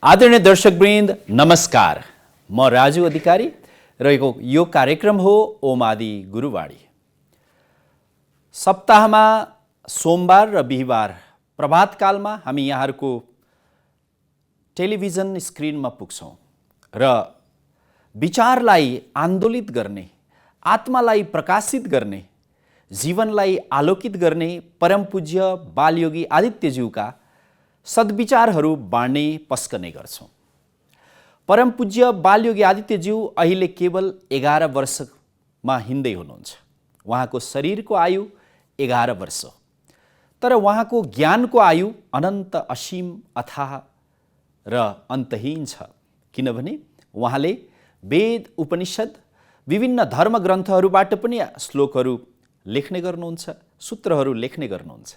आदरणीय दर्शकवृन्द नमस्कार। म राजु अधिकारी र यो कार्यक्रम हो ओम आदि गुरुवाणी। सप्ताहमा सोमबार र बिहीबार प्रभातकालमा हामी यहाँहरूको टेलिभिजन स्क्रिनमा पुग्छौँ र विचारलाई आन्दोलित गर्ने, आत्मालाई प्रकाशित गर्ने, जीवनलाई आलोकित गर्ने परम पूज्य बालयोगी आदित्यज्यूका सद्विचारहरू बाँड्ने पस्कने गर्छौँ। परम पूज्य बालयोगी आदित्यज्यू अहिले केवल 11 वर्षमा हिँड्दै हुनुहुन्छ। उहाँको शरीरको आयु 11 वर्ष, तर उहाँको ज्ञानको आयु अनन्त, असीम, अथाह र अन्तहीन छ। किनभने उहाँले वेद, उपनिषद, विभिन्न धर्म ग्रन्थहरूबाट पनि श्लोकहरू लेख्ने गर्नुहुन्छ, सूत्रहरू लेख्ने गर्नुहुन्छ।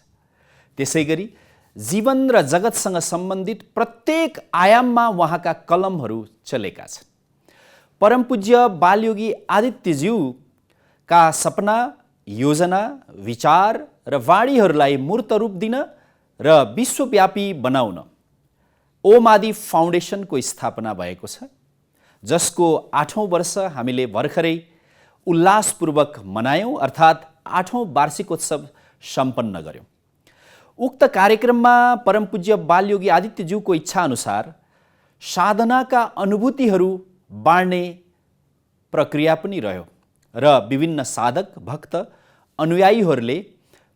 त्यसै गरी जीवन र जगतसँग सम्बन्धित प्रत्येक आयाममा उहाँका कलमहरू चलेका छन्। परम पूज्य बालयोगी आदित्यज्यूका सपना, योजना, विचार र वाणीहरूलाई मूर्त रूप दिन र विश्वव्यापी बनाउन ओम आदि फाउन्डेसनको स्थापना भएको छ, जसको 8औं वर्ष हामीले भर्खरै उल्लासपूर्वक मनायौँ, अर्थात् 8औं वार्षिकोत्सव सम्पन्न गर्यौँ। उक्त कार्यक्रममा परम पूज्य बालयोगी आदित्यज्यूको इच्छा अनुसार साधनाका अनुभूतिहरू बाँड्ने प्रक्रिया पनि रह्यो र विभिन्न साधक, भक्त, अनुयायीहरूले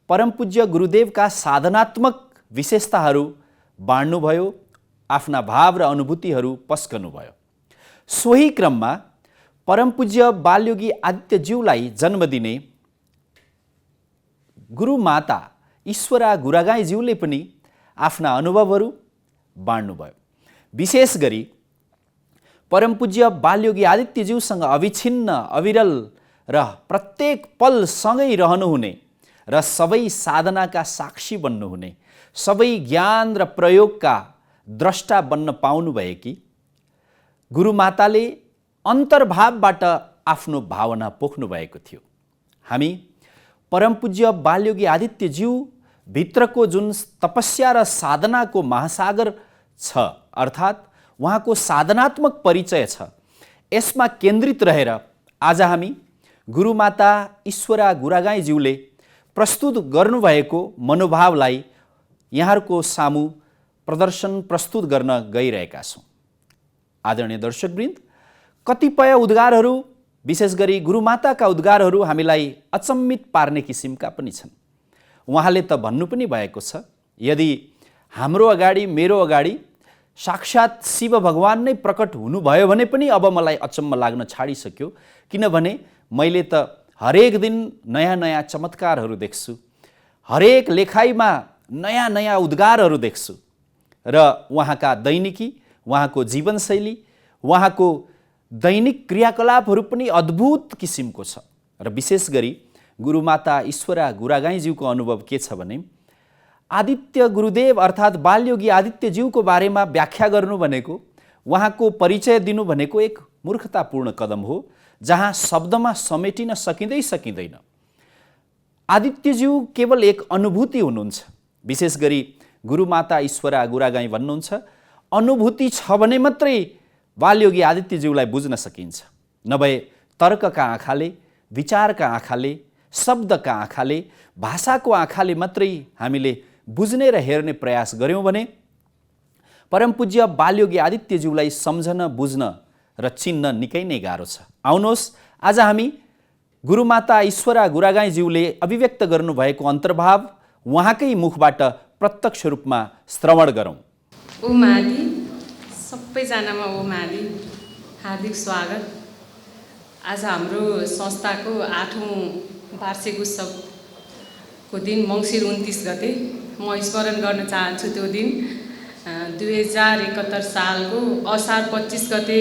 परम पूज्य गुरुदेवका साधनात्मक विशेषताहरू बाँड्नुभयो, आफ्ना भाव र अनुभूतिहरू पस्कनुभयो। सोही क्रममा परम पूज्य बालयोगी आदित्यज्यूलाई जन्म दिने गुरुमाता ईश्वरा गुरागाईज्यूले पनि आफ्ना अनुभवहरू बाँड्नुभयो। विशेष गरी परम पूज्य बालयोगी आदित्यज्यूसँग अविच्छिन्न, अविरल र प्रत्येक पल सँगै रहनुहुने र सबै साधनाका साक्षी बन्नुहुने, सबै ज्ञान र प्रयोगका द्रष्टा बन्न पाउनुभएकी गुरुमाताले अन्तर्भावबाट आफ्नो भावना पोख्नु भएको थियो। हामी परम पूज्य बालयोगी आदित्यज्यू भित्रको जुन तपस्या र साधनाको महासागर छ, अर्थात् उहाँको साधनात्मक परिचय छ, यसमा केन्द्रित रहेर आज हामी गुरुमाता ईश्वरा गुरागाईज्यूले प्रस्तुत गर्नुभएको मनोभावलाई यहाँहरूको सामु प्रस्तुत गर्न गइरहेका छौँ। आदरणीय दर्शकवृन्द, कतिपय उद्गारहरू, विशेष गरी गुरुमाताका उद्गारहरू हामीलाई अचम्मित पार्ने किसिमका पनि छन्। उहाँले त भन्नु पनि भएको छ, यदि हाम्रो अगाडि, मेरो अगाडि साक्षात् शिव भगवान नै प्रकट हुनुभयो भने पनि अब मलाई अचम्म लाग्न छाडिसक्यो, किनभने मैले त हरेक दिन नयाँ नयाँ चमत्कारहरू देख्छु, हरेक लेखाइमा नयाँ नयाँ उद्गारहरू देख्छु र उहाँका दैनिकी, उहाँको जीवनशैली, उहाँको दैनिक क्रियाकलापहरू पनि अद्भुत किसिमको छ। र विशेष गरी गुरुमाता ईश्वरा गुरागाईज्यूको अनुभव के छ भने, आदित्य गुरुदेव अर्थात् बालयोगी आदित्यज्यूको बारेमा व्याख्या गर्नु भनेको, उहाँको परिचय दिनु भनेको एक मूर्खतापूर्ण कदम हो, जहाँ शब्दमा समेटिन सकिँदैन। आदित्यज्यू केवल एक अनुभूति हुनुहुन्छ। विशेष गरी गुरुमाता ईश्वरा गुरागाई भन्नुहुन्छ, अनुभूति छ भने मात्रै बालयोगी आदित्यज्यूलाई बुझ्न सकिन्छ, नभए तर्कका आँखाले, विचारका आँखाले, शब्दका आँखाले, भाषाको आँखाले मात्रै हामीले बुझ्ने र हेर्ने प्रयास गऱ्यौँ भने परम पूज्य बालयोगी आदित्यज्यूलाई सम्झन, बुझ्न र चिन्न निकै नै गाह्रो छ। आउनुहोस् आज हामी गुरुमाता ईश्वरा गुरागाईज्यूले अभिव्यक्त गर्नुभएको अन्तर्भाव उहाँकै मुखबाट प्रत्यक्ष रूपमा श्रवण गरौँ। ओम आदि, सबैजनामा ओम आदि, हार्दिक स्वागत। आज हाम्रो संस्थाको 8औं वार्षिक उत्सवको दिन मङ्सिर 29 गते म स्मरण गर्न चाहन्छु। त्यो दिन 2071 सालको असार 25 गते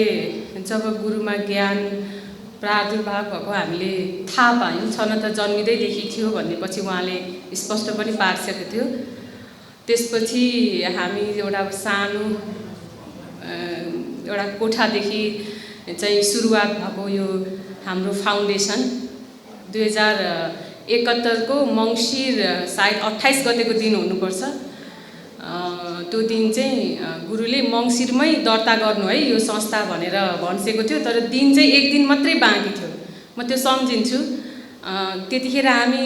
जब गुरुमा ज्ञान प्रादुर्भाव भएको हामीले थाहा पायौँ। छन त जन्मिँदैदेखि थियो भन्नेपछि उहाँले स्पष्ट पनि पारिसकेको थियो। त्यसपछि हामी एउटा सानो एउटा कोठादेखि चाहिँ सुरुवात भएको यो हाम्रो फाउन्डेसन 2071 को मङ्सिर सायद 28 गतेको दिन हुनुपर्छ। त्यो दिन चाहिँ गुरुले मङ्सिरमै दर्ता गर्नु है यो संस्था भनेर भनिसकेको थियो, तर दिन चाहिँ एक दिन मात्रै बाँकी थियो। म त्यो सम्झिन्छु। त्यतिखेर हामी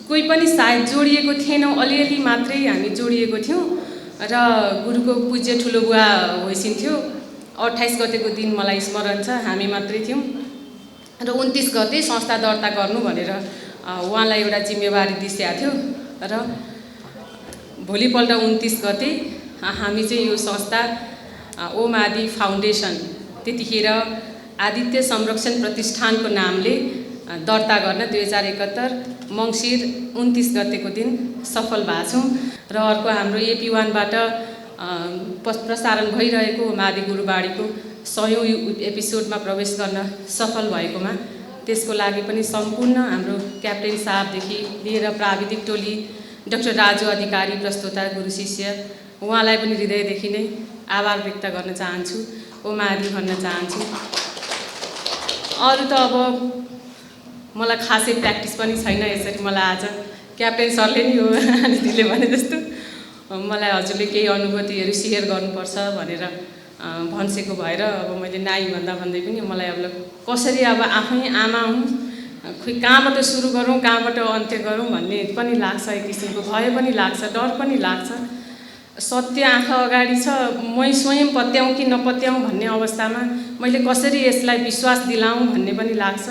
कोही पनि सायद जोडिएको थिएनौँ, अलिअलि मात्रै हामी जोडिएको थियौँ र गुरुको पूज्य ठुलो बुवा होइसिन्थ्यो। 28 गतेको दिन मलाई स्मरण छ, हामी मात्रै थियौँ र 29 गते संस्था दर्ता गर्नु भनेर उहाँलाई एउटा जिम्मेवारी दिइसकेको थियो र भोलिपल्ट 29 गते हामी चाहिँ यो संस्था ओम आदि फाउन्डेसन, त्यतिखेर आदित्य संरक्षण प्रतिष्ठानको नामले दर्ता गर्न 2071 मङ्सिर 29 गतेको दिन सफल भएको छौँ। र अर्को हाम्रो AP1बाट प्रसारण भइरहेको मादी गुरुबाडीको 100औं एपिसोडमा प्रवेश गर्न सफल भएकोमा त्यसको लागि पनि सम्पूर्ण हाम्रो क्याप्टेन साहबदेखि लिएर प्राविधिक टोली, डाक्टर राजु अधिकारी, प्रस्तोता, गुरु शिष्य, उहाँलाई पनि हृदयदेखि नै आभार व्यक्त गर्न चाहन्छु, ओम आदि भन्न चाहन्छु। अरू त अब मलाई खासै प्र्याक्टिस पनि छैन। यसरी मलाई आज क्याप्टेन सरले नि हो दिदीले भने जस्तो मलाई हजुरले केही अनुभूतिहरू सेयर गर्नुपर्छ भनेर भनिसकेको भएर अब मैले नाइ भन्दै पनि मलाई अब कसरी अब आफै आमा हुँ, खोइ कहाँबाट सुरु गरौँ कहाँबाट अन्त्य गरौँ भन्ने पनि लाग्छ, एक किसिमको भय पनि लाग्छ, डर पनि लाग्छ। सत्य आँखा अगाडि छ, मै स्वयं पत्याउँ कि नपत्याउँ भन्ने अवस्थामा मैले कसरी यसलाई विश्वास दिलाऊँ भन्ने पनि लाग्छ।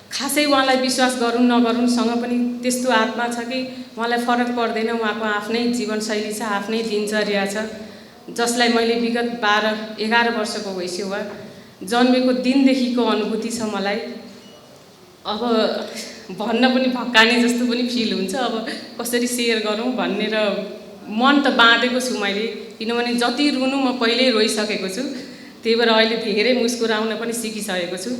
खासै उहाँलाई विश्वास गरौँ नगरौँसँग पनि त्यस्तो आत्मा छ कि उहाँलाई फरक पर्दैन। उहाँको आफ्नै जीवनशैली छ, आफ्नै दिनचर्या छ, जसलाई मैले विगत 12-11 वर्षको भइसक्यो जन्मेको दिनदेखिको अनुभूति छ मलाई। अब भन्न पनि भक्काने जस्तो पनि फिल हुन्छ, अब कसरी सेयर गरौँ भन्ने र मन त बाँडेको छु मैले, किनभने जति रुनु म पहिल्यै रोइसकेको छु, त्यही भएर अहिले धेरै मुस्कुराउन पनि सिकिसकेको छु।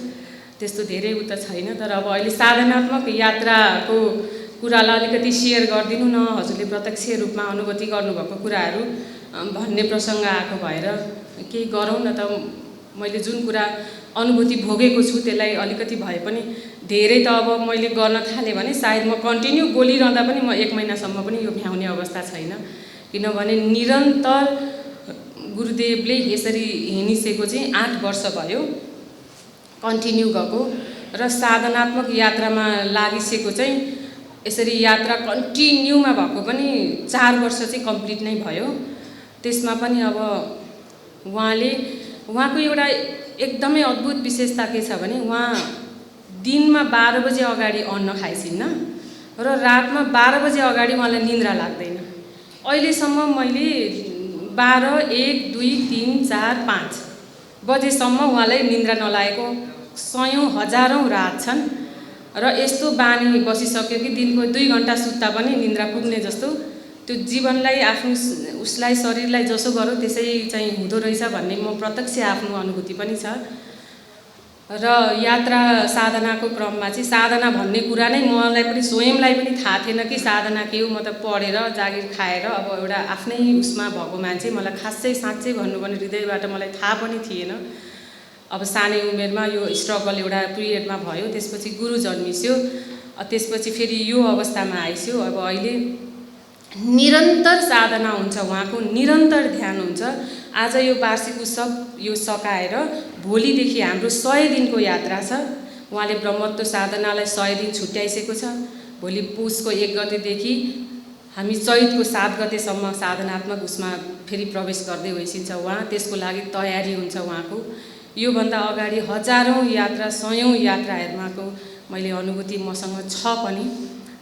त्यस्तो धेरै उ त छैन, तर अब अहिले साधनात्मक यात्राको कुरालाई अलिकति सेयर गरिदिनु न हजुरले, प्रत्यक्ष रूपमा अनुभूति गर्नुभएको कुराहरू भन्ने प्रसङ्ग आएको भएर केही गरौँ न त। मैले जुन कुरा अनुभूति भोगेको छु त्यसलाई अलिकति भए पनि धेरै त अब मैले गर्न थालेँ भने सायद म कन्टिन्यू बोलिरहँदा पनि म 1 महिनासम्म पनि यो भ्याउने अवस्था छैन, किनभने निरन्तर गुरुदेवले यसरी हिँडिसकेको चाहिँ 8 वर्ष भयो कन्टिन्यू गएको, र साधनात्मक यात्रामा लागिसकेको चाहिँ यसरी यात्रा कन्टिन्यूमा भएको पनि 4 वर्ष चाहिँ कम्प्लिट नै भयो। त्यसमा पनि अब उहाँको एउटा एकदमै अद्भुत विशेषता के छ भने उहाँ दिनमा 12 बजे अगाडि अन्न खाइसिन्न र रातमा 12 बजे अगाडि उहाँलाई निन्द्रा लाग्दैन। अहिलेसम्म मैले 12, 1, 2, 3, 4, 5 बजेसम्म उहाँलाई निन्द्रा नलागेको 100औं हजारौं रात छन् र यस्तो बानी बसिसक्यो कि दिनको 2 घण्टा सुत्ता पनि निन्द्रा पुग्ने जस्तो, त्यो जीवनलाई आफ्नो उसलाई शरीरलाई जसो गरौँ त्यसै चाहिँ हुँदो रहेछ भन्ने म प्रत्यक्ष आफ्नो अनुभूति पनि छ। र यात्रा साधनाको क्रममा चाहिँ साधना भन्ने कुरा नै मलाई पनि स्वयंलाई पनि थाहा थिएन कि साधना के हो। म त पढेर जागिर खाएर अब एउटा आफ्नै उसमा भएको मान्छे, मलाई खासै साँच्चै भन्नु भने हृदयबाट मलाई थाहा पनि थिएन। अब सानै उमेरमा यो स्ट्रगल एउटा पिरियडमा भयो, त्यसपछि गुरु जन्मिस्यो, त्यसपछि फेरि यो अवस्थामा आइस्यो। अब अहिले निरन्तर साधना हुन्छ, उहाँको निरन्तर ध्यान हुन्छ। आज यो वार्षिक उत्सव यो सकाएर भोलिदेखि हाम्रो 100 दिनको यात्रा छ। उहाँले ब्रह्मत्व साधनालाई 100 दिन छुट्याइसकेको छ। भोलि पुसको 1 गतेदेखि हामी चैतको 7 गतेसम्म साधनात्मक उसमा फेरि प्रवेश गर्दै होइसिन्छ उहाँ, त्यसको लागि तयारी हुन्छ उहाँको। योभन्दा अगाडि हजारौं यात्रा 100औं यात्राहरूको मैले अनुभूति मसँग छ पनि।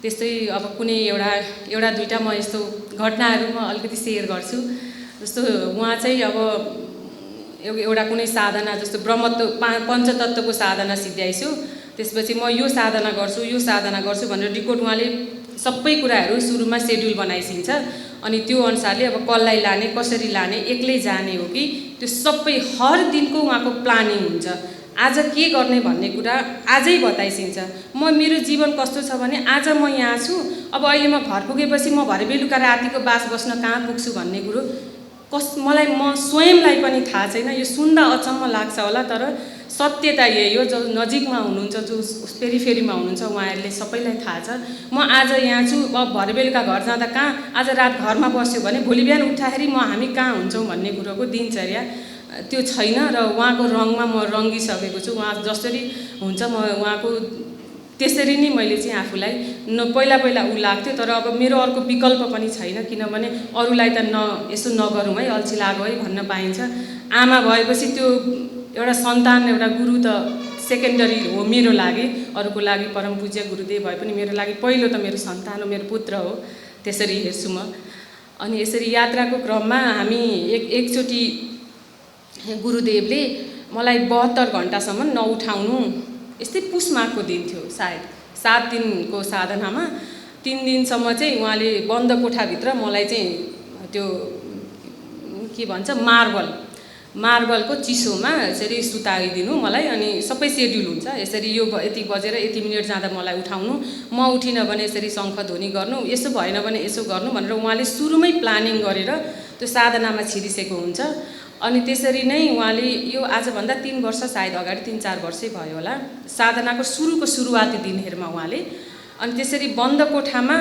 त्यस्तै अब कुनै एउटा दुईटा म यस्तो घटनाहरू म अलिकति सेयर गर्छु। जस्तो उहाँ चाहिँ अब एउटा कुनै साधना जस्तो ब्रह्मत्व पञ्चतत्त्वको साधना सिद्ध्याइस्यो, त्यसपछि म यो साधना गर्छु भनेर रिकर्ड उहाँले सबै कुराहरू सुरुमा सेड्युल बनाइसिन्छ। अनि त्यो अनुसारले अब कसलाई लाने, कसरी लाने, एक्लै जाने हो कि त्यो सबै हर दिनको उहाँको प्लानिङ हुन्छ। आज के गर्ने भन्ने कुरा आजै बताइसिन्छ। मेरो जीवन कस्तो छ भने आज म यहाँ छु, अब अहिले म घर पुगेपछि म भरे बेलुका रातिको बास बस्न कहाँ पुग्छु भन्ने कुरो मलाई म स्वयंलाई पनि थाहा छैन। यो सुन्दा अचम्म लाग्छ होला, तर सत्यता यही हो। जो नजिकमा हुनुहुन्छ, जो पेरिफेरीमा हुनुहुन्छ, उहाँहरूले सबैलाई थाहा छ। म आज यहाँ छु, अब भरे बेलुका घर जाँदा कहाँ, आज रात घरमा बस्यो भने भोलि बिहान उठ्दाखेरि हामी कहाँ हुन्छौँ भन्ने कुरोको दिनचर्या त्यो छैन। र उहाँको रङमा म रङ्गिसकेको छु। उहाँ जसरी हुन्छ म उहाँको त्यसरी नै मैले चाहिँ आफूलाई पहिला ऊ लाग्थ्यो। तर अब मेरो अर्को विकल्प पनि छैन, किनभने अरूलाई त यसो नगरौँ है, अल्छी लाग्यो है भन्न पाइन्छ। आमा भएपछि त्यो एउटा सन्तान, एउटा गुरु त सेकेन्डरी हो मेरो लागि। अरूको लागि परम पूज्य गुरुदेव भए पनि मेरो लागि पहिलो त मेरो सन्तान हो, मेरो पुत्र हो, त्यसरी हेर्छु म। अनि यसरी यात्राको क्रममा हामी एकचोटि गुरुदेवले मलाई 72 घन्टासम्म नउठाउनु, यस्तै पुस माघको दिन थियो सायद, 7 दिनको साधनामा 3 दिनसम्म चाहिँ उहाँले बन्द कोठाभित्र मलाई चाहिँ त्यो के भन्छ मार्बलको चिसोमा यसरी सुताइदिनु मलाई। अनि सबै सेड्युल हुन्छ, यसरी यो यति बजेर यति मिनट जाँदा मलाई उठाउनु, म उठिनँ भने यसरी शङ्खध्वनि गर्नु, यसो भएन भने यसो गर्नु भनेर उहाँले सुरुमै प्लानिङ गरेर त्यो साधनामा छिरिसेको हुन्छ। अनि त्यसरी नै उहाँले यो आजभन्दा 3 वर्ष सायद अगाडि, 3-4 वर्षै भयो होला, साधनाको सुरुवाती दिनहरूमा उहाँले। अनि त्यसरी बन्द कोठामा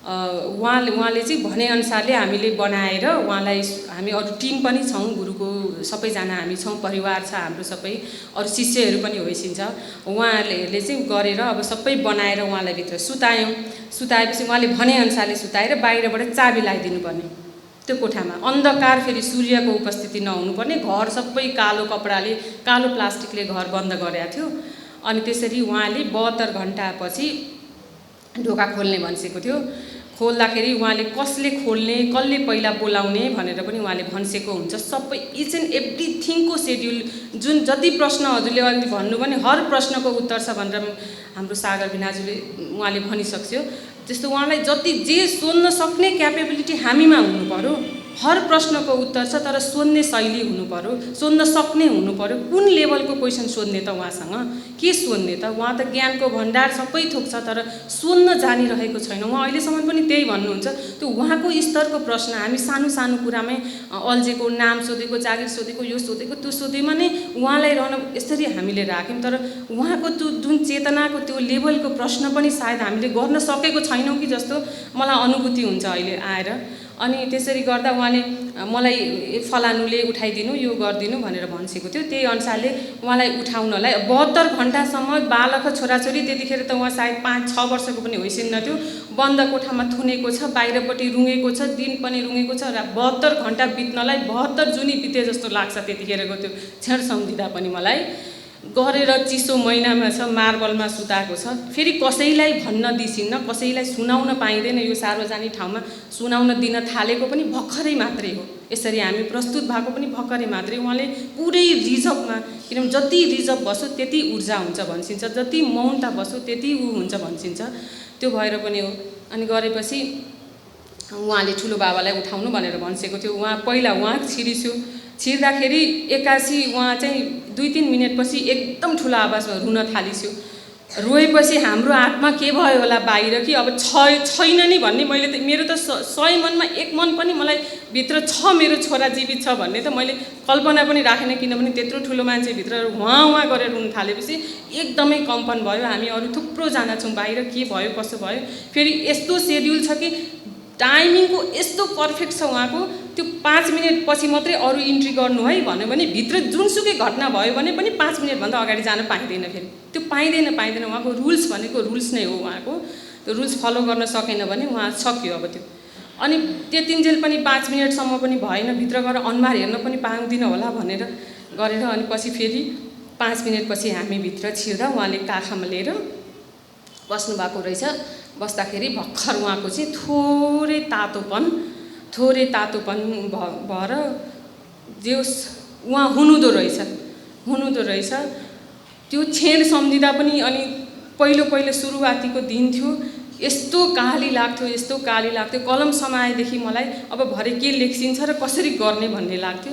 उहाँले चाहिँ भनेअनुसारले हामीले बनाएर उहाँलाई, हामी अरू टिम पनि छौँ, गुरुको सबैजना हामी छौँ, परिवार छ हाम्रो, सबै अरू शिष्यहरू पनि होइसिन्छ। उहाँहरूले चाहिँ गरेर अब सबै बनाएर उहाँलाई भित्र सुताएपछि उहाँले भनेअनुसारले सुताएर बाहिरबाट चाबी लगाइदिनु पर्ने त्यो कोठामा। अन्धकार, फेरि सूर्यको उपस्थिति नहुनुपर्ने, घर सबै कालो कपडाले, कालो प्लास्टिकले घर बन्द गरेको थियो। अनि त्यसरी उहाँले 72 घन्टापछि ढोका खोल्ने भनिसकेको थियो। खोल्दाखेरि उहाँले कसले खोल्ने, कसले पहिला बोलाउने भनेर पनि उहाँले भनिसकेको हुन्छ। सबै इच एन्ड एभ्रिथिङको सेड्युल, जुन जति प्रश्न हजुरले अहिले भन्नु भने हर प्रश्नको उत्तर छ भनेर हाम्रो सागर भिनाजुले उहाँले भनिसक्यो। त्यस्तो उहाँलाई जति जे सोध्न सक्ने क्यापेबिलिटी हामीमा हुनु पर्यो। हर प्रश्नको उत्तर छ, तर सोध्ने शैली हुनु पर्यो, सोध्न सक्ने हुनु पर्यो। कुन लेभलको क्वेसन सोध्ने त उहाँसँग, के सोध्ने त? उहाँ त ज्ञानको भण्डार सबै थोक छ, तर सोध्न जानिरहेको छैन। उहाँ अहिलेसम्म पनि त्यही भन्नुहुन्छ। त्यो उहाँको स्तरको प्रश्न हामी सानो सानो कुरामै अल्झेको, नाम सोधेको, जागिर सोधेको, यो सोधेको, त्यो सोधेमा नै उहाँलाई रहन यसरी हामीले राख्यौँ। तर उहाँको त्यो जुन चेतनाको त्यो लेभलको प्रश्न पनि सायद हामीले गर्न सकेको छैनौँ कि जस्तो मलाई अनुभूति हुन्छ अहिले आएर। अनि त्यसरी गर्दा उहाँले मलाई फलानुले उठाइदिनु, यो गरिदिनु भनेर भनिसकेको थियो। त्यही अनुसारले उहाँलाई उठाउनलाई 72 घन्टासम्म बालक छोराछोरी, त्यतिखेर त उहाँ सायद 5-6 वर्षको पनि होइसिन्न थियो, बन्द कोठामा थुनेको छ, बाहिरपट्टि रुँगेको छ, दिन पनि रुँगेको छ। र 72 घन्टा बित्नलाई 72 जुनी बिते जस्तो लाग्छ त्यतिखेरको त्यो क्षण सम्झिँदा पनि मलाई। गरेर चिसो महिनामा छ, मार्बलमा सुताएको छ, फेरि कसैलाई भन्न दिसिन्न, कसैलाई सुनाउन पाइँदैन। यो सार्वजनिक ठाउँमा सुनाउन दिन थालेको पनि भर्खरै मात्रै हो, यसरी हामी प्रस्तुत भएको पनि भर्खरै मात्रै। उहाँले पुरै रिजर्भमा, किनभने जति रिजर्भ बस्यो त्यति ऊर्जा हुन्छ भनिन्छ, जति मौनता बस्यो त्यति हुन्छ भनिन्छ। त्यो भएर पनि हो। अनि गरेपछि उहाँले ठुलो बाबालाई उठाउनु भनेर भनिसकेको थियो। पहिला छिर्दाखेरि एक्कासी उहाँ चाहिँ 2-3 मिनटपछि एकदम ठुलो आवाजमा रुन थालिस्यो। रोएपछि हाम्रो आत्मा के भयो होला बाहिर कि अब छैन नि भन्ने, मैले त मेरो त 100 मनमा 1 मन पनि मलाई भित्र छ, मेरो छोरा जीवित छ भन्ने त मैले कल्पना पनि राखेन। किनभने त्यत्रो ठुलो मान्छे भित्र उहाँ गरेर रुन थालेपछि एकदमै कम्पन भयो। हामी अरू थुप्रोजना छौँ बाहिर, के भयो कसो भयो। फेरि यस्तो सेड्युल छ कि टाइमिङको यस्तो पर्फेक्ट छ उहाँको, त्यो 5 मिनट पछि मात्रै अरू इन्ट्री गर्नु है भन्यो भने भित्र जुनसुकै घटना भयो भने पनि 5 मिनटभन्दा अगाडि जान पाइँदैन। फेरि त्यो पाइँदैन। उहाँको रुल्स भनेको रुल्स नै हो। उहाँको त्यो रुल्स फलो गर्न सकेन भने उहाँ सक्यो अब त्यो। अनि त्यतिन्जेल पनि 5 मिनटसम्म पनि भएन, भित्र गएर अनुहार हेर्न पनि पाउँदिन होला भनेर गरेर अनि पछि फेरि 5 मिनटपछि हामी भित्र छिर्दा उहाँले काखमा लिएर बस्नु भएको रहेछ। बस्दाखेरि भर्खर उहाँको चाहिँ थोरै तातोपन भएर जे उहाँ हुनुहुँदो रहेछ। त्यो क्षण सम्झिँदा पनि अनि पहिलो सुरुवातीको दिन थियो, यस्तो काली लाग्थ्यो। कलम समाएदेखि मलाई अब भरे के लेखिन्छ र कसरी गर्ने भन्ने लाग्थ्यो।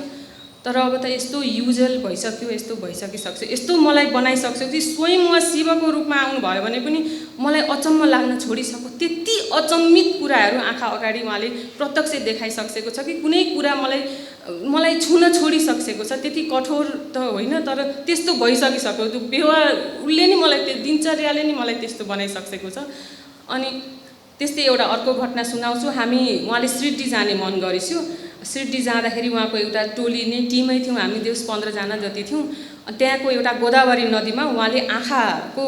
तर अब त यस्तो युजल भइसक्यो, यस्तो भइसकिसक्छ, यस्तो मलाई बनाइसक्छ कि स्वयं उहाँ शिवको रूपमा आउनुभयो भने पनि मलाई अचम्म लाग्न छोडिसक्यो। त्यति अचम्मित कुराहरू आँखा अगाडि उहाँले प्रत्यक्ष देखाइसकेको छ कि कुनै कुरा मलाई छुन छोडिसकेको छ। त्यति कठोर त होइन, तर त्यस्तो भइसकिसक्यो। त्यो व्यवहारले नि मलाई, त्यो दिनचर्याले नि मलाई त्यस्तो बनाइसकेको छ। अनि त्यस्तै एउटा अर्को घटना सुनाउँछु। उहाँले सिड्डी जाने मन गरेछौँ। सिड्डी जाँदाखेरि उहाँको एउटा टोली नै टिमै थियौँ, हामी 10-15 जना जति थियौँ। त्यहाँको एउटा गोदावरी नदीमा उहाँले आँखाको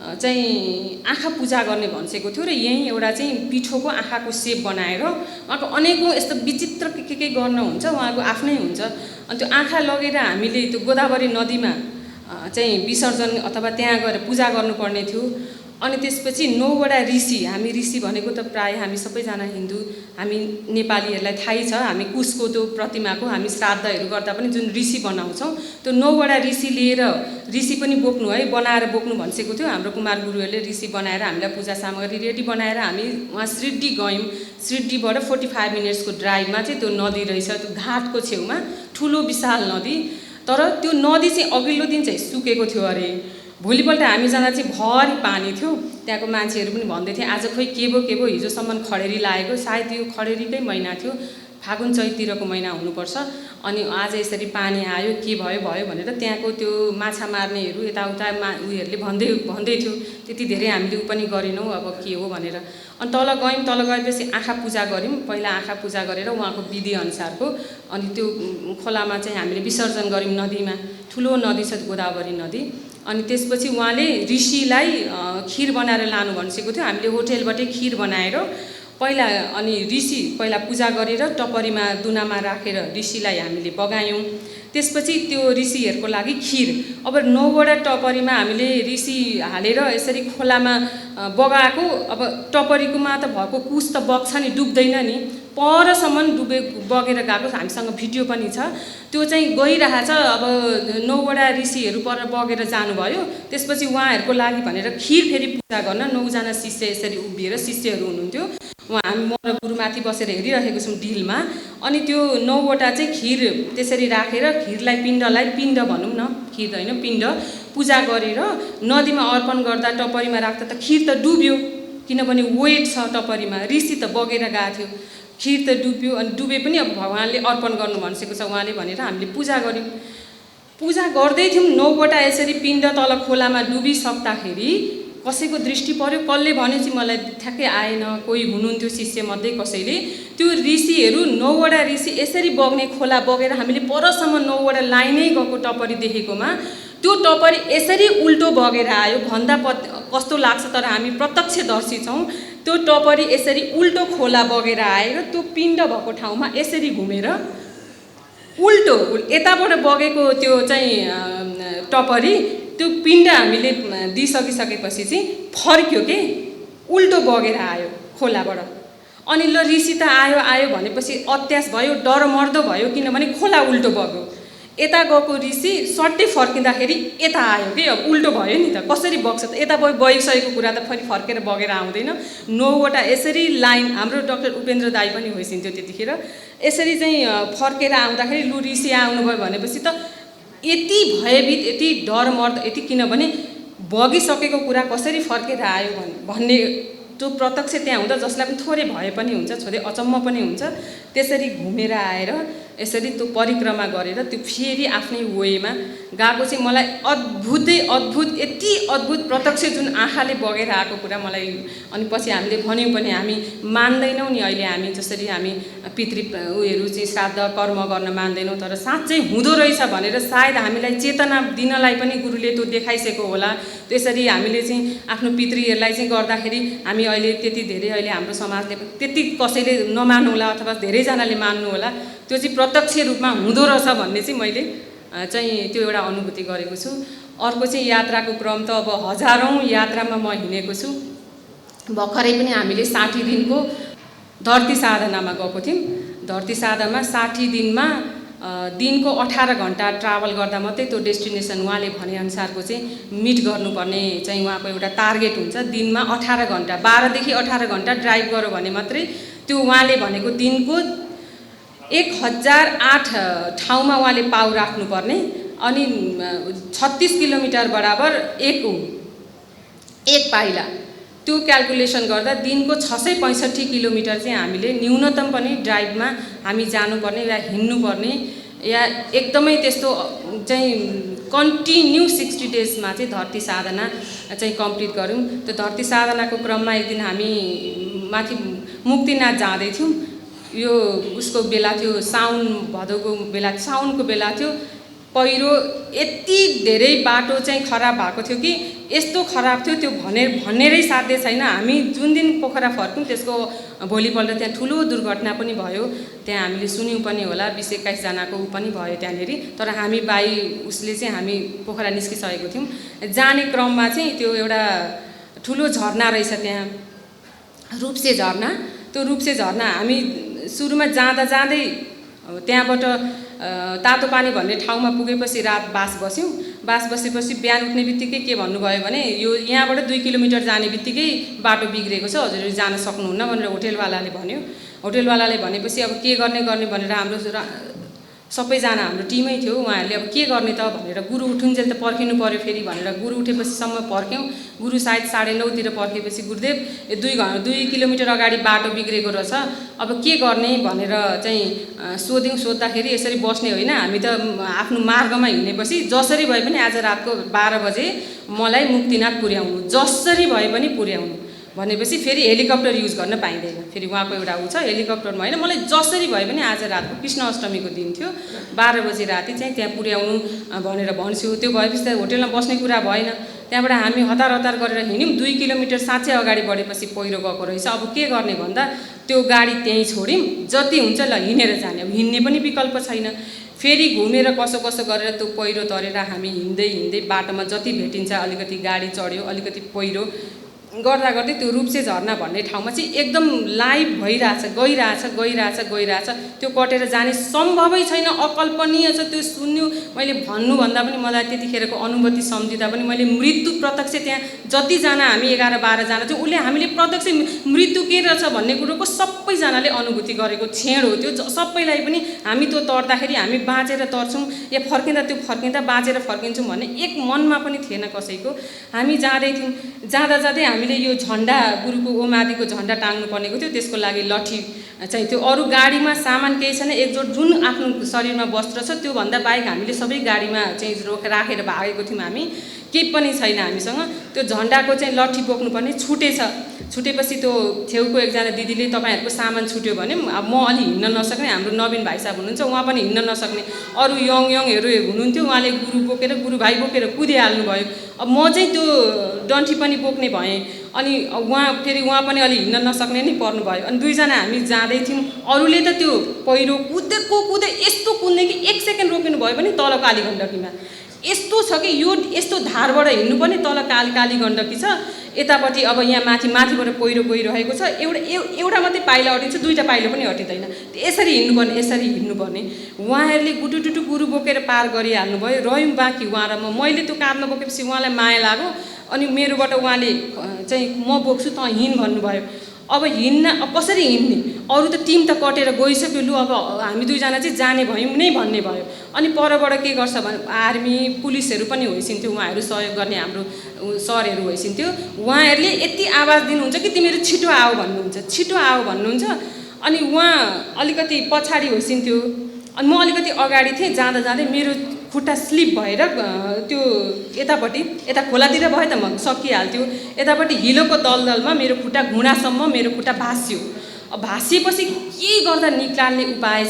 आँखा पूजा गर्ने भनिसकेको थियो र यहीँ एउटा पिठोको आँखाको सेप बनाएर उहाँको अनेकौँ यस्तो विचित्र के गर्न हुन्छ, उहाँको आफ्नै हुन्छ। अनि त्यो आँखा लगेर हामीले त्यो गोदावरी नदीमा विसर्जन अथवा त्यहाँ गएर पूजा गर्नुपर्ने थियो। अनि त्यसपछि 9 वटा ऋषि, हामी ऋषि भनेको त प्रायः हामी सबैजना हिन्दू, हामी नेपालीहरूलाई थाहै छ। हामी कुशको त्यो प्रतिमाको हामी श्राद्धहरू गर्दा पनि जुन ऋषि बनाउँछौँ, त्यो 9 वटा ऋषि लिएर, ऋषि पनि बोक्नु है, बनाएर बोक्नु भनिसकेको थियो। हाम्रो कुमार गुरुहरूले ऋषि बनाएर हामीलाई पूजा सामग्री रेडी बनाएर हामी उहाँ सिड्डी गयौँ। सिड्डीबाट 45 मिनट्सको ड्राइभमा त्यो नदी रहेछ, त्यो घाटको छेउमा ठुलो विशाल नदी। तर त्यो नदी अघिल्लो दिन सुकेको थियो अरे। भोलिपल्ट हामी जाँदा भरि पानी थियो। त्यहाँको मान्छेहरू पनि भन्दै थिए आज खोइ के भयो, हिजोसम्म खडेरी लागेको, सायद यो खडेरीकै महिना थियो, फागुन चैतिरको महिना हुनुपर्छ। अनि आज यसरी पानी आयो, के भयो भनेर त्यहाँको त्यो माछा मार्नेहरू यताउता उयोहरूले भन्दै थियो। त्यति धेरै हामीले पनि गरेनौँ, अब के हो भनेर। अनि तल गएपछि आँखा पूजा गऱ्यौँ। पहिला आँखा पूजा गरेर उहाँको विधि अनुसारको, अनि त्यो खोलामा हामीले विसर्जन गऱ्यौँ नदीमा। ठुलो नदी छ गोदावरी नदी। अनि त्यसपछि उहाँले ऋषिलाई खिर बनाएर लानु भनिसकेको थियो। हामीले होटेलबाटै खिर बनाएर अनि ऋषि पहिला पूजा गरेर टपरीमा दुनामा राखेर ऋषिलाई हामीले बगायौँ। त्यसपछि त्यो ऋषिहरूको लागि खिर, अब 9 वटा टपरीमा हामीले ऋषि हालेर यसरी खोलामा बगाएको। अब टपरीकोमा त भएको कुश त बग्छ नि, डुब्दैन नि, परसम्म बगेर गएको। हामीसँग भिडियो पनि छ, त्यो गइरहेछ। अब 9 वटा ऋषिहरू पर बगेर जानुभयो। त्यसपछि उहाँहरूको लागि भनेर खिर फेरि पूजा गर्न 9 जना शिष्य यसरी उभिएर, शिष्यहरू हुनुहुन्थ्यो। हामी म र गुरुमाथि बसेर हेरिरहेको छौँ डिलमा। अनि त्यो 9 वटा खिर त्यसरी राखेर खिरलाई पिण्ड भनौँ न, खिर होइन पिण्ड पूजा गरेर नदीमा अर्पण गर्दा टपरीमा राख्दा त खिर त डुब्यो, किनभने वेट छ टपरीमा। ऋषि त बगेर गएको थियो, खिर त डुब्यो। अनि डुबे पनि अब भगवानले अर्पण गर्नु भनिसकेको छ उहाँले भनेर हामीले पूजा गऱ्यौँ। पूजा गर्दै थियौँ। 9 वटा यसरी पिण्ड तल खोलामा डुबिसक्दाखेरि कसैको दृष्टि पर्यो। कसले भने मलाई ठ्याक्कै आएन, कोही हुनुहुन्थ्यो शिष्यमध्ये कसैले। त्यो ऋषिहरू 9 वटा ऋषि यसरी बग्ने खोला बगेर हामीले परसम्म 9 वटा लाइनै गएको टपरी देखेकोमा त्यो टपरी यसरी उल्टो बगेर आयो। भन्दा कस्तो लाग्छ, तर हामी प्रत्यक्षदर्शी छौँ। त्यो टपरी यसरी उल्टो खोला बगेर आएर त्यो पिण्ड भएको ठाउँमा यसरी घुमेर उल्टो यताबाट बगेको त्यो टपरी, त्यो पिण्ड हामीले दिइसकिसकेपछि फर्क्यो के, उल्टो बगेर आयो खोलाबाट। अनि ल ऋषि त आयो भनेपछि अत्यास भयो, डर मर्दो भयो, किनभने खोला उल्टो बग्यो। यता गएको ऋषि सट्टै फर्किँदाखेरि यता आयो कि, अब उल्टो भयो नि त, कसरी बग्छ त? यता बगिसकेको कुरा त फेरि फर्केर बगेर आउँदैन। 9 वटा यसरी लाइन, हाम्रो डाक्टर उपेन्द्र दाई पनि होइसिन्थ्यो त्यतिखेर। यसरी फर्केर आउँदाखेरि लु ऋषि आउनुभयो भनेपछि त यति भयभीत, यति डर मर्द, यति, किनभने बगिसकेको कुरा कसरी फर्केर आयो भन्ने त्यो प्रत्यक्ष त्यहाँ हुँदा जसलाई पनि थोरै भए पनि हुन्छ, थोरै अचम्म पनि हुन्छ। त्यसरी घुमेर आएर यसरी त्यो परिक्रमा गरेर त्यो फेरि आफ्नै वेमा गएको मलाई अद्भुत यति अद्भुत प्रत्यक्ष जुन आँखाले बगेर आएको कुरा मलाई। अनि पछि हामीले भन्यौँ पनि हामी मान्दैनौँ नि, अहिले हामी जसरी हामी पितृ उयोहरू श्राद्ध कर्म गर्न मान्दैनौँ, तर साँच्चै हुँदो रहेछ भनेर सायद हामीलाई चेतना दिनलाई पनि गुरुले त्यो देखाइसकेको होला। त्यसरी हामीले आफ्नो पितृहरूलाई गर्दाखेरि हामी अहिले त्यति धेरै, अहिले हाम्रो समाजले त्यति कसैले नमान्नु होला अथवा धेरैजनाले मान्नु होला, त्यो प्रत्यक्ष रूपमा हुँदो रहेछ भन्ने मैले त्यो एउटा अनुभूति गरेको छु। अर्को यात्राको क्रम त अब हजारौँ यात्रामा म हिँडेको छु। भर्खरै पनि हामीले 60 दिनको धरती साधनामा गएको थियौँ। धरती साधनामा 60 दिनमा दिनको 18 घण्टा ट्राभल गर्दा मात्रै त्यो डेस्टिनेसन उहाँले भनेअनुसारको मिट गर्नुपर्ने उहाँको एउटा टार्गेट हुन्छ। दिनमा 18 घण्टा, 12 देखि 18 घण्टा ड्राइभ गर्यो भने मात्रै त्यो उहाँले भनेको दिनको 1008 ठाउँमा उहाँले पाउ राख्नुपर्ने अनि 36 किलोमिटर बराबर एक पाइला त्यो क्याल्कुलेसन गर्दा दिनको 665 किलोमिटर चाहिँ हामीले न्यूनतम पनि ड्राइभमा हामी जानुपर्ने या हिँड्नुपर्ने या एकदमै त्यस्तो चाहिँ कन्टिन्यू 60 डेजमा चाहिँ धरती साधना चाहिँ कम्प्लिट गऱ्यौँ। त्यो धरती साधनाको क्रममा एक दिन हामी माथि मुक्तिनाथ जाँदै थियौँ। यो उसको बेला थियो, साउन भदौको बेला, साउनको बेला थियो। पहिरो यति धेरै बाटो चाहिँ खराब भएको थियो कि यस्तो खराब थियो त्यो भनेरै साध्य छैन। हामी जुन दिन पोखरा फर्क्यौँ त्यसको भोलिपल्ट त्यहाँ ठुलो दुर्घटना पनि भयो। त्यहाँ हामीले सुन्यौँ पनि होला, 20-21 जनाको ऊ पनि भयो त्यहाँनिर। तर हामी उसले चाहिँ हामी पोखरा निस्किसकेको थियौँ। जाने क्रममा चाहिँ त्यो एउटा ठुलो झरना रहेछ त्यहाँ, रूपसे झरना। त्यो रूपसे झरना हामी सुरुमा जाँदै त्यहाँबाट तातो पानी भन्ने ठाउँमा पुगेपछि रात बास बसेपछि बिहान उठ्ने बित्तिकै के भन्नुभयो भने यो यहाँबाट 2 किलोमिटर जाने बित्तिकै बाटो बिग्रेको छ, हजुरले जान सक्नुहुन्न भनेर होटेलवालाले भन्यो। होटेलवालाले भनेपछि अब के गर्ने भनेर हाम्रो सबैजना हाम्रो टिमै थियो। उहाँहरूले अब के गर्ने त भनेर गुरु उठुन्जेल त पर्खिनु पर्यो फेरि भनेर गुरु उठेपछिसम्म पर्ख्यौँ। गुरु सायद 9:30तिर पर्खेपछि गुरुदेव 2 किलोमिटर अगाडि बाटो बिग्रेको रहेछ, अब के गर्ने भनेर चाहिँ सोद्धाखेरि यसरी बस्ने होइन, हामी त आफ्नो मार्गमा हिँडेपछि जसरी भए पनि आज रातको 12 बजे मलाई मुक्तिनाथ पुर्याउनु, जसरी भए पनि पुर्याउनु भनेपछि फेरि हेलिकप्टर युज गर्न पाइँदैन। फेरि उहाँको एउटा ऊ छ, हेलिकप्टरमा होइन, मलाई जसरी भए पनि आज रातको कृष्ण अष्टमीको दिन थियो, 12 बजे राति चाहिँ त्यहाँ पुर्याउनु भनेर भन्छु। त्यो भएपछि त होटेलमा बस्ने कुरा भएन। त्यहाँबाट हामी हतार गरेर हिँड्यौँ। 2 किलोमिटर साँच्चै अगाडि बढेपछि पहिरो गएको रहेछ। अब के गर्ने भन्दा त्यो गाडी त्यहीँ छोड्यौँ, जति हुन्छ ल हिँडेर जाने, अब हिँड्ने पनि विकल्प छैन। फेरि घुमेर कसो गरेर त्यो पहिरो तरेर हामी हिँड्दै बाटोमा जति भेटिन्छ अलिकति गाडी चढ्यो, अलिकति पहिरो गर्दै त्यो रूपसे झरना भन्ने ठाउँमा चाहिँ एकदम लाइभ गइरहेछ। त्यो कटेर जाने सम्भवै छैन, अकल्पनीय छ। त्यो सुन्नु मैले भन्नुभन्दा पनि मलाई त्यतिखेरको अनुभूति सम्झिँदा पनि मैले मृत्यु प्रत्यक्ष त्यहाँ जतिजना हामी 11-12 जना चाहिँ उसले हामीले प्रत्यक्ष मृत्यु के रहेछ भन्ने कुरोको सबैजनाले अनुभूति गरेको क्षण हो त्यो। सबैलाई पनि हामी त्यो तर्दाखेरि हामी बाँचेर तर्छौँ या फर्किँदा बाँचेर फर्किन्छौँ भन्ने एक मनमा पनि थिएन कसैको। हामी जाँदै थियौँ। जाँदै हामीले यो झन्डा गुरुको ओमादिको झन्डा टाङ्नु पर्नेको थियो, त्यसको लागि लठी चाहिँ त्यो। अरू गाडीमा सामान केही छैन, एकजोट जुन आफ्नो शरीरमा वस्त्र छ त्योभन्दा बाहेक हामीले सबै गाडीमा चाहिँ राखेर भागेको थियौँ। हामी केही पनि छैन हामीसँग। त्यो झन्डाको चाहिँ लठी बोक्नुपर्ने छुटेपछि त्यो छेउको एकजना दिदीले तपाईँहरूको सामान छुट्यो भने अब म अलि हिँड्न नसक्ने, हाम्रो नवीन भाइ साहब हुनुहुन्छ, उहाँ पनि हिँड्न नसक्ने, अरू यङहरू हुनुहुन्थ्यो, उहाँले गुरु भाइ बोकेर कुदिहाल्नु भयो। अब म चाहिँ त्यो डन्ठी पनि बोक्ने भएँ। अनि उहाँ पनि अलि हिँड्न नसक्ने नै पर्नुभयो। अनि 2 जना हामी जाँदै थियौँ। अरूले त त्यो पहिरो कुदे यस्तो कुद्ने कि 1 सेकेन्ड रोकिनु भयो भने तल काली गण्डकीमा यस्तो छ कि यो यस्तो धारबाट हिँड्नु पनि तल काली गण्डकी छ, यतापट्टि अब यहाँ माथिबाट पहिरो गइरहेको छ। एउटा मात्रै पाइला अटिन्छ, 2टा पाइला पनि अटिँदैन। यसरी हिँड्नुपर्ने उहाँहरूले गुटुटुटु गुरु बोकेर पार गरिहाल्नु भयो। रह्यौँ बाँकी उहाँ र मैले त्यो काँधमा बोकेपछि उहाँलाई माया लाग्यो। अनि मेरोबाट उहाँले चाहिँ म बोक्छु त हिँड भन्नुभयो। अब कसरी हिँड्ने, अरू त टिम त कटेर गइसक्यो, लु अब हामी 2 जना चाहिँ जाने भयौँ नै भन्ने भयो। अनि परबाट के गर्छ भने आर्मी पुलिसहरू पनि होइसिन्थ्यो, उहाँहरू सहयोग गर्ने हाम्रो सरहरू होइसिन्थ्यो। उहाँहरूले यति आवाज दिनुहुन्छ कि तिमीहरू छिटो आऊ भन्नुहुन्छ। अनि उहाँ अलिकति पछाडि होइसिन्थ्यो, अनि म अलिकति अगाडि थिएँ। जाँदै मेरो खुट्टा स्लिप भएर त्यो यता खोलातिर भए त म सकिहाल्थ्यो। यतापट्टि हिलोको दलदलमा मेरो खुट्टा घुँडासम्म मेरो खुट्टा भाँस्यो। अब भाँसिएपछि के गर्दा निकाल्ने उपाय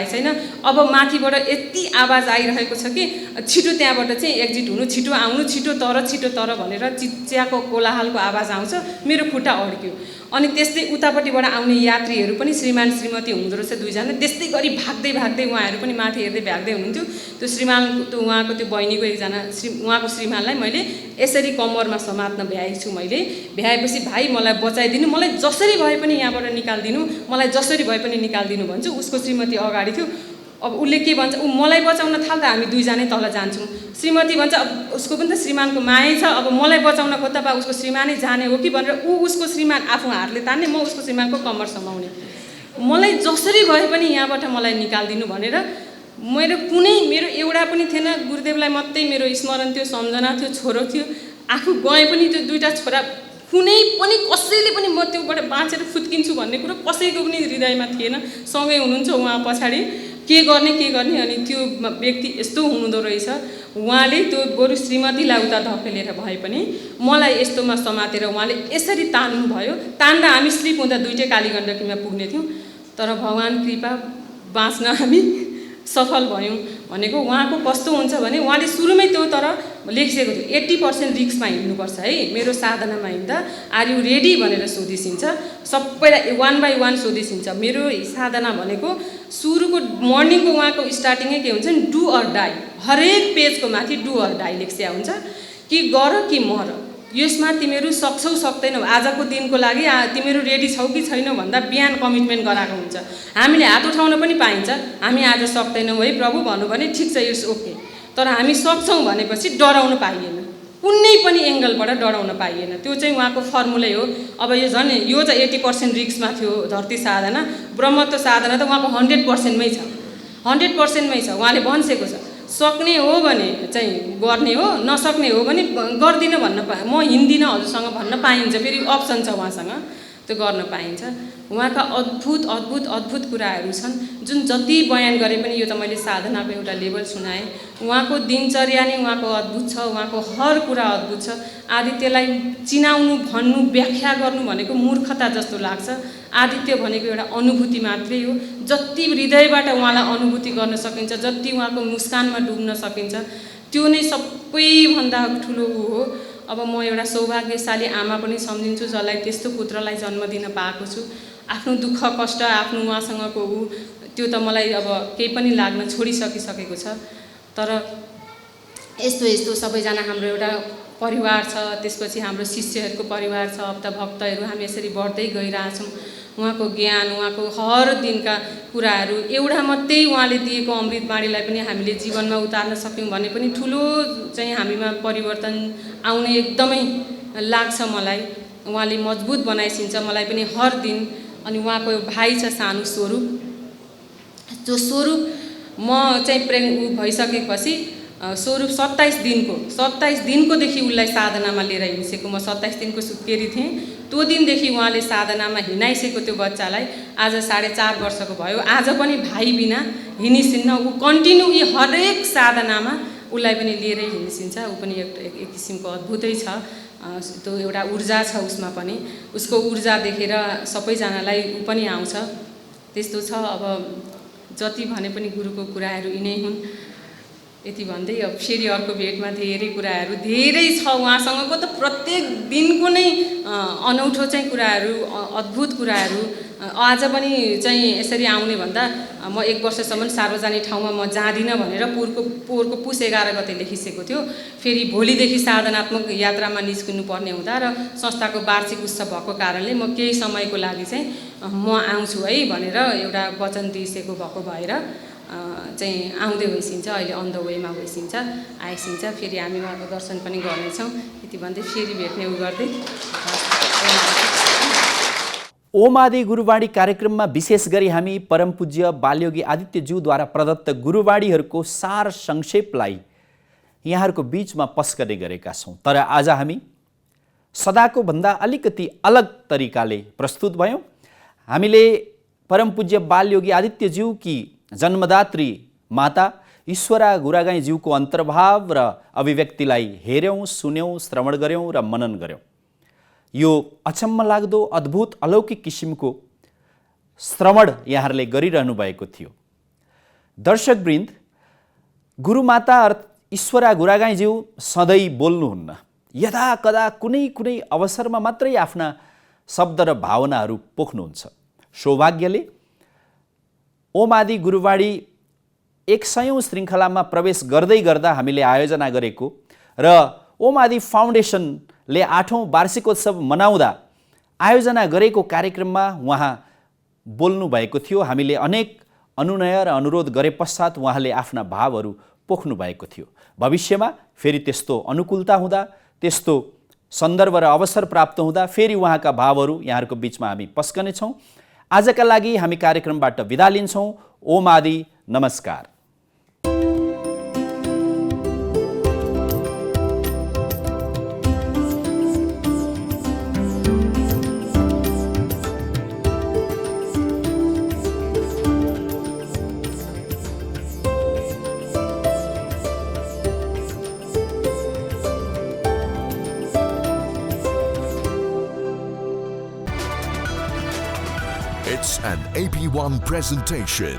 छैन। अब माथिबाट यति आवाज आइरहेको छ कि छिटो त्यहाँबाट चाहिँ एक्जिट हुनु, छिटो आउनु, छिटो तर भनेर चिच्याको कोलाहलको आवाज आउँछ। मेरो खुट्टा अड्क्यो। अनि त्यस्तै उतापट्टिबाट आउने यात्रीहरू पनि श्रीमान श्रीमती हुँदो रहेछ 2 जना। त्यस्तै गरी भाग्दै उहाँहरू पनि माथि हेर्दै भाग्दै हुनुहुन्थ्यो। त्यो उहाँको त्यो बहिनीको एकजना उहाँको श्रीमानलाई मैले यसरी कम्मरमा समात्न भ्याएको छु। मैले भ्याएपछि भाइ मलाई बचाइदिनु, मलाई जसरी भए पनि यहाँबाट निकालिदिनु भन्छु। उसको श्रीमती अगाडि थियो। अब उसले के भन्छ, ऊ मलाई बचाउन थाल्दा हामी 2 जनै तल जान्छौँ। श्रीमती भन्छ अब उसको पनि त श्रीमानको माया छ, अब मलाई बचाउन खोज्दा उसको श्रीमानै जाने हो कि भनेर उसको श्रीमान आफू हातले तान्ने, म उसको श्रीमानको कम्मर समाउने। मलाई जसरी भए पनि यहाँबाट मलाई निकालिदिनु भनेर मेरो एउटा पनि थिएन। गुरुदेवलाई मात्रै मेरो स्मरण थियो, सम्झना थियो, छोरो थियो। आफू गए पनि त्यो दुईटा छोरा कुनै पनि कसैले पनि म त्योबाट बाँचेर फुत्किन्छु भन्ने कुरो कसैको पनि हृदयमा थिएन। सँगै हुनुहुन्छ उहाँ पछाडि, के गर्ने अनि त्यो व्यक्ति यस्तो हुनुहुँदो रहेछ। उहाँले त्यो बरु श्रीमतीलाई उता धकेलेर भए पनि मलाई यस्तोमा समातेर उहाँले यसरी तान्नुभयो। तान्दा हामी स्लिप हुँदा दुईटै कालीगण्डकीमा पुग्ने थियौँ। तर भगवान कृपा बाँच्न हामी सफल भयौँ। भनेको उहाँको कस्तो हुन्छ भने उहाँले सुरुमै त्यो तर लेखिसकेको थियो 80% रिस्कमा हिँड्नुपर्छ है। मेरो साधनामा हिँड्दा आर यु रेडी भनेर सोधिसिन्छ, सबैलाई 1 by 1 सोधिसिन्छ। मेरो साधना भनेको सुरुको मर्निङको उहाँको स्टार्टिङै के हुन्छ नि, डु अर डाई। हरेक पेजको माथि डु अर डाई लेख्सिया हुन्छ कि गर कि मर, यसमा तिमीहरू सक्छौ सक्दैनौ, आजको दिनको लागि तिमीहरू रेडी छौ कि छैनौ भन्दा बिहान कमिटमेन्ट गराएको हुन्छ। हामीले हात उठाउन पनि पाइन्छ, हामी आज सक्दैनौँ है प्रभु भन्नु भने ठिक छ, इट्स ओके। तर हामी सक्छौँ भनेपछि डराउनु पाइएन, कुनै पनि एङ्गलबाट डराउन पाइएन। त्यो चाहिँ उहाँको फर्मुलै हो। अब यो झन् यो चाहिँ 80% रिस्कमा थियो धरती साधना। ब्रह्मत्व साधना त उहाँको 100% मै छ, 100% मै छ। उहाँले भनिसकेको छ, सक्ने हो भने चाहिँ गर्ने हो, नसक्ने हो भने गर्दिनँ भन्न म हिँड्दिनँ हजुरसँग भन्न पाइन्छ। फेरि अप्सन छ उहाँसँग, त्यो गर्न पाइन्छ। उहाँका अद्भुत अद्भुत अद्भुत कुराहरू छन् जुन जति बयान गरे पनि, यो त मैले साधनाको एउटा लेभल सुनाएँ। उहाँको दिनचर्या नै उहाँको अद्भुत छ, उहाँको हर कुरा अद्भुत छ। आदित्यलाई चिनाउनु, भन्नु, व्याख्या गर्नु भनेको मूर्खता जस्तो लाग्छ। आदित्य भनेको एउटा अनुभूति मात्रै हो। जति हृदयबाट उहाँलाई अनुभूति गर्न सकिन्छ, जति उहाँको मुस्कानमा डुब्न सकिन्छ, त्यो नै सबैभन्दा ठुलो ऊ हो। अब म एउटा सौभाग्यशाली आमा पनि सम्झिन्छु जसलाई त्यस्तो पुत्रलाई जन्म दिन पाएको छु। आफ्नो दुःख कष्ट, आफ्नो उहाँसँगको ऊ, त्यो त मलाई अब केही पनि लाग्न छोडिसकिसकेको छ। तर यस्तो सबैजना हाम्रो एउटा परिवार छ, त्यसपछि हाम्रो शिष्यहरूको परिवार छ, भक्तहरू, हामी यसरी बढ्दै गइरहेछौँ। उहाँको ज्ञान, उहाँको हर दिनका कुराहरू, एउटा मात्रै उहाँले दिएको अमृतबाणीलाई पनि हामीले जीवनमा उतार्न सक्यौँ भने पनि ठुलो चाहिँ हामीमा परिवर्तन आउने एकदमै लाग्छ मलाई। उहाँले मजबुत बनाइसिन्छ मलाई पनि हर दिन। अनि उहाँको भाइ छ सानो स्वरूप, जो स्वरूप म चाहिँ भइसकेपछि स्वरूप 27 दिनकोदेखि उसलाई साधनामा लिएर हिँडेको। म 27 दिनको सुत्केरी थिएँ। त्यो दिनदेखि उहाँले साधनामा हिँडाइसकेको त्यो बच्चालाई आज 4.5 वर्षको भयो। आज पनि भाइ बिना हिँडिसिन्न, ऊ कन्टिन्यू यी हरेक साधनामा उसलाई पनि लिएरै हिँडिसिन्छ। ऊ पनि एक किसिमको अद्भुतै छ। त्यो एउटा ऊर्जा छ उसमा पनि, उसको ऊर्जा देखेर सबैजनालाई ऊ पनि आउँछ। त्यस्तो छ। अब जति भने पनि गुरुको कुराहरू यिनै हुन्। यति भन्दै अब फेरि अर्को भेटमा धेरै कुराहरू धेरै छ उहाँसँगको त प्रत्येक दिनको नै अनौठो चाहिँ कुराहरू, अद्भुत कुराहरू। आज पनि चाहिँ यसरी आउने भन्दा म 1 वर्षसम्म सार्वजनिक ठाउँमा म जाँदिनँ भनेर पोहोरको पुस 11 गते लेखिसकेको थियो। फेरि भोलिदेखि साधनात्मक यात्रामा निस्किनु पर्ने हुँदा र संस्थाको वार्षिक उत्सव भएको कारणले म केही समयको लागि चाहिँ म आउँछु है भनेर एउटा वचन दिइसकेको भएको भएर चाहिँ आउँदै होइसिन्छ। अहिले अन द वेमा होइसिन्छ, आइसिन्छ। फेरि हामी उहाँको दर्शन पनि गर्नेछौँ। यति भन्दै फेरि भेट्ने उ गर्दै ओम आदि गुरुवाणी कार्यक्रममा विशेष गरी हामी परम पूज्य बालयोगी आदित्यज्यूद्वारा प्रदत्त गुरुवाणीहरूको सार संक्षेपलाई यहाँहरूको बीचमा पस्कने गरेका छौँ। तर आज हामी सदाको भन्दा अलिकति अलग तरिकाले प्रस्तुत भयौँ। हामीले परम पूज्य बालयोगी आदित्यज्यूकी जन्मदात्री माता ईश्वरा गुरागाईज्यूको अन्तर्भाव र अभिव्यक्तिलाई हेऱ्यौँ, सुन्यौँ, श्रवण गऱ्यौँ र मनन गऱ्यौँ। यो अचम्म लाग्दो अद्भुत अलौकिक किसिमको श्रवण यहाँहरूले गरिरहनु भएको थियो। दर्शकवृन्द, गुरुमाता ईश्वरा गुरागाईज्यू सधैँ बोल्नुहुन्न। यदा कदा कुनै अवसरमा मात्रै आफ्ना शब्द र भावनाहरू पोख्नुहुन्छ। सौभाग्यले ओम आदि गुरुवाणी 100औं श्रृङ्खलामा प्रवेश गर्दै गर्दा हामीले आयोजना गरेको र ओम आदि फाउन्डेसनले 8औं वार्षिकोत्सव मनाउँदा आयोजना गरेको कार्यक्रममा उहाँ बोल्नु भएको थियो। हामीले अनेक अनुनय र अनुरोध गरे पश्चात उहाँले आफ्ना भावहरू पोख्नु भएको थियो। भविष्यमा फेरि त्यस्तो अनुकूलता हुँदा, त्यस्तो सन्दर्भ र अवसर प्राप्त हुँदा फेरि उहाँका भावहरू यहाँहरूको बीचमा हामी पस्कनेछौँ। आजका लागि हामी कार्यक्रमबाट बिदा लिन्छौँ। ओम आदि, नमस्कार। It's an AP1 presentation.